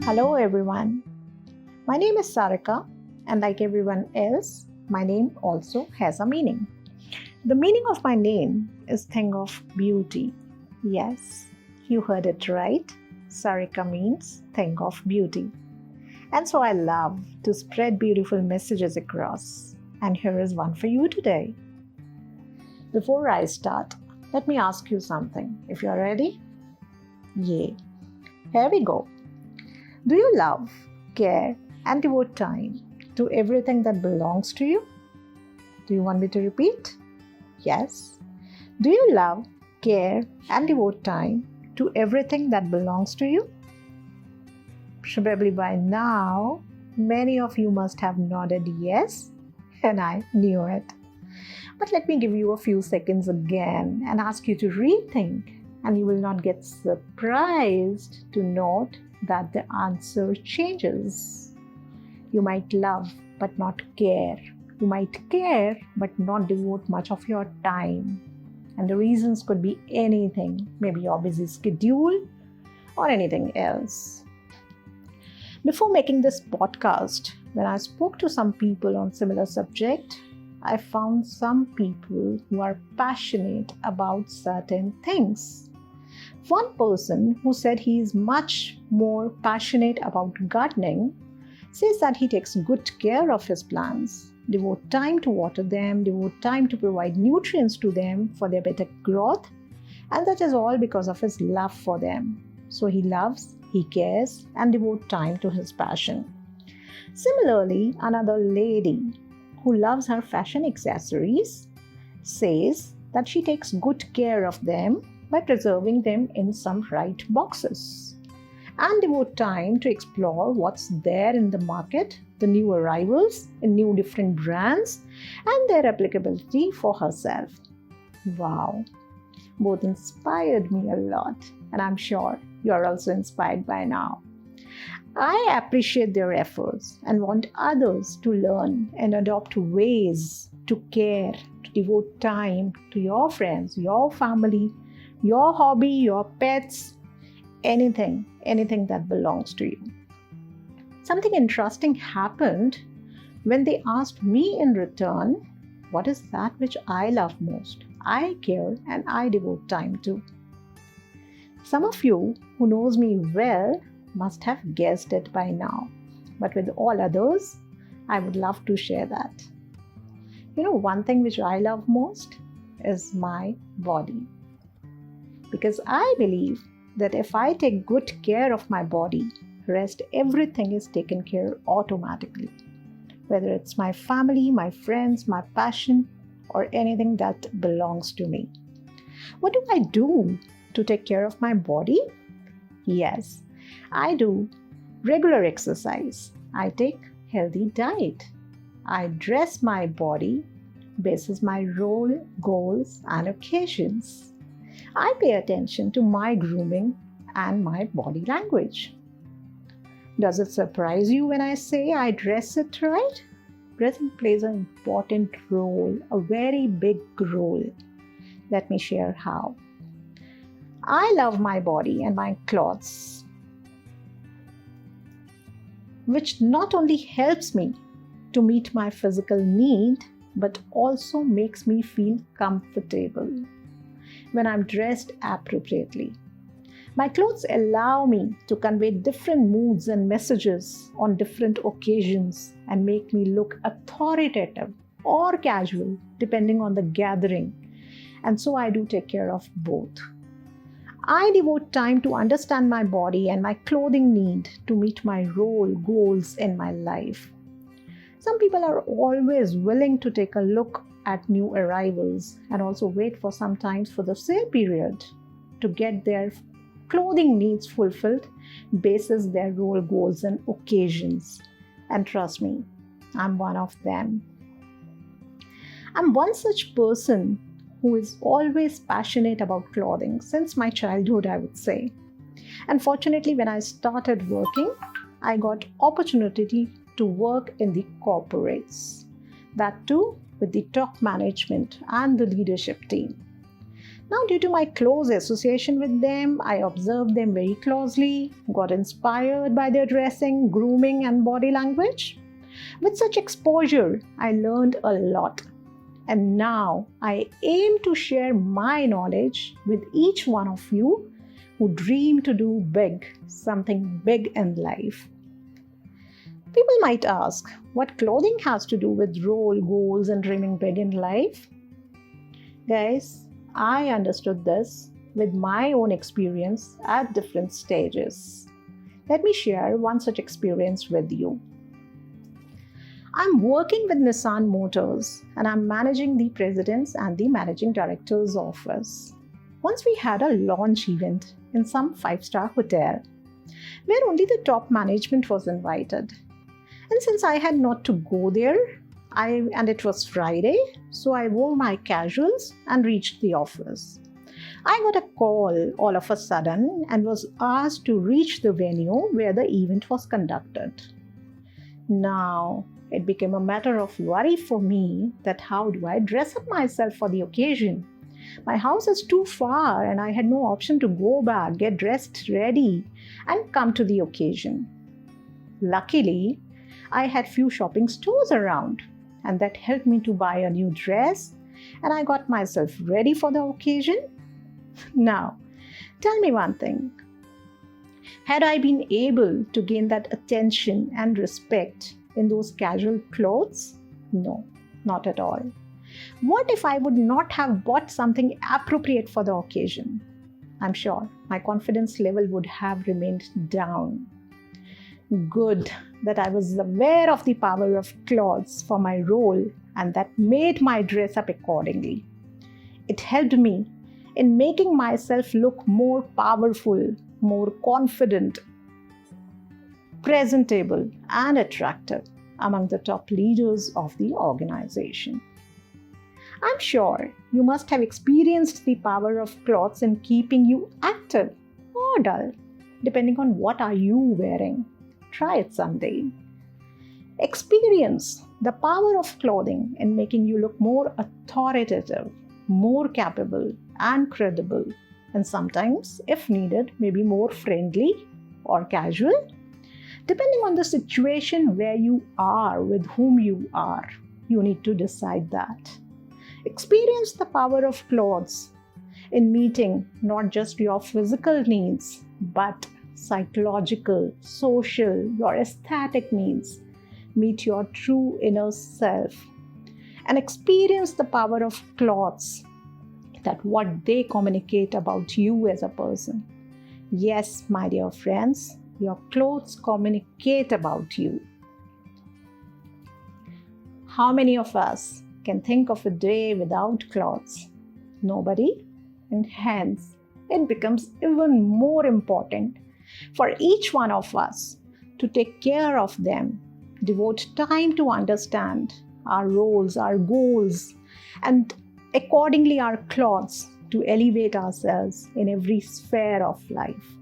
Hello everyone. My name is Sarika, and like everyone else, my name also has a meaning. The meaning of my name is Thing of Beauty. Yes, you heard it right. Sarika means Thing of Beauty. And so I love to spread beautiful messages across. And here is one for you today. Before I start, let me ask you something. If you're ready? Yay. Here we go. Do you love, care, and devote time to everything that belongs to you? Do you want me to repeat? Yes. Do you love, care, and devote time to everything that belongs to you? Probably by now, many of you must have nodded yes, and I knew it. But let me give you a few seconds again and ask you to rethink, and you will not get surprised to note that the answer changes. You might love but not care. You might care but not devote much of your time. And the reasons could be anything, maybe your busy schedule or anything else. Before making this podcast, when I spoke to some people on similar subject, I found some people who are passionate about certain things. One person who said he is much more passionate about gardening says that he takes good care of his plants, devote time to water them, devote time to provide nutrients to them for their better growth, and that is all because of his love for them. So he loves, he cares, and devotes time to his passion. Similarly, another lady who loves her fashion accessories says that she takes good care of them by preserving them in some right boxes and devote time to explore what's there in the market, the new arrivals in new different brands, and their applicability for herself. Wow, both inspired me a lot, and I'm sure you're also inspired by now. I appreciate their efforts and want others to learn and adopt ways to care, to devote time to your friends, your family, your hobby, your pets, anything that belongs to you. Something interesting happened when they asked me in return, what is that which I love most, I care and I devote time to? Some of you who knows me well must have guessed it by now, but with all others, I would love to share that. One thing which I love most is my body. Because I believe that if I take good care of my body, rest everything is taken care automatically. Whether it's my family, my friends, my passion, or anything that belongs to me. What do I do to take care of my body? Yes, I do regular exercise. I take healthy diet. I dress my body basis my role, goals, and occasions. I pay attention to my grooming and my body language. Does it surprise you when I say I dress it right? Dressing plays an important role, a very big role. Let me share how. I love my body and my clothes, which not only helps me to meet my physical need, but also makes me feel comfortable when I'm dressed appropriately. My clothes allow me to convey different moods and messages on different occasions and make me look authoritative or casual depending on the gathering. And so I do take care of both. I devote time to understand my body and my clothing need to meet my role, goals in my life. Some people are always willing to take a look at new arrivals and also wait for some times for the sale period to get their clothing needs fulfilled basis their role, goals and occasions. And trust me, I'm one of them. I'm one such person who is always passionate about clothing since my childhood, I would say. And fortunately, when I started working, I got opportunity to work in the corporates. That too with the top management and the leadership team. Now, due to my close association with them, I observed them very closely, got inspired by their dressing, grooming, and body language. With such exposure, I learned a lot. And now I aim to share my knowledge with each one of you who dream to do big, something big in life. People might ask, what clothing has to do with role, goals, and dreaming big in life? Guys, I understood this with my own experience at different stages. Let me share one such experience with you. I'm working with Nissan Motors and I'm managing the president's and the managing director's office. Once we had a launch event in some 5-star hotel where only the top management was invited. And since I had not to go there, and it was Friday, so I wore my casuals and reached the office. I got a call all of a sudden and was asked to reach the venue where the event was conducted. Now, it became a matter of worry for me that how do I dress up myself for the occasion? My house is too far and I had no option to go back, get dressed ready, and come to the occasion. Luckily, I had few shopping stores around, and that helped me to buy a new dress, and I got myself ready for the occasion. Now, tell me one thing. Had I been able to gain that attention and respect in those casual clothes? No, not at all. What if I would not have bought something appropriate for the occasion? I'm sure my confidence level would have remained down. Good that I was aware of the power of clothes for my role and that made my dress up accordingly. It helped me in making myself look more powerful, more confident, presentable, and attractive among the top leaders of the organization. I'm sure you must have experienced the power of clothes in keeping you active or dull, depending on what are you wearing. Try it someday. Experience the power of clothing in making you look more authoritative, more capable, and credible, and sometimes, if needed, maybe more friendly or casual. Depending on the situation where you are, with whom you are, you need to decide that. Experience the power of clothes in meeting not just your physical needs, but psychological, social, your aesthetic needs. Meet your true inner self and experience the power of clothes, that what they communicate about you as a person. Yes, my dear friends, your clothes communicate about you. How many of us can think of a day without clothes? Nobody. And hence, it becomes even more important for each one of us to take care of them, devote time to understand our roles, our goals, and accordingly our clothes to elevate ourselves in every sphere of life.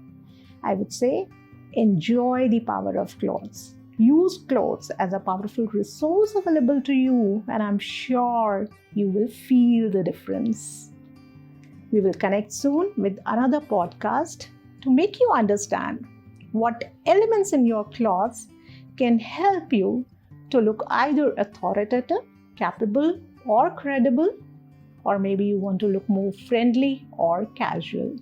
I would say, enjoy the power of clothes. Use clothes as a powerful resource available to you, and I'm sure you will feel the difference. We will connect soon with another podcast to make you understand what elements in your clothes can help you to look either authoritative, capable, or credible, or maybe you want to look more friendly or casual.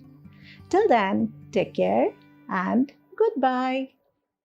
Till then, take care and goodbye.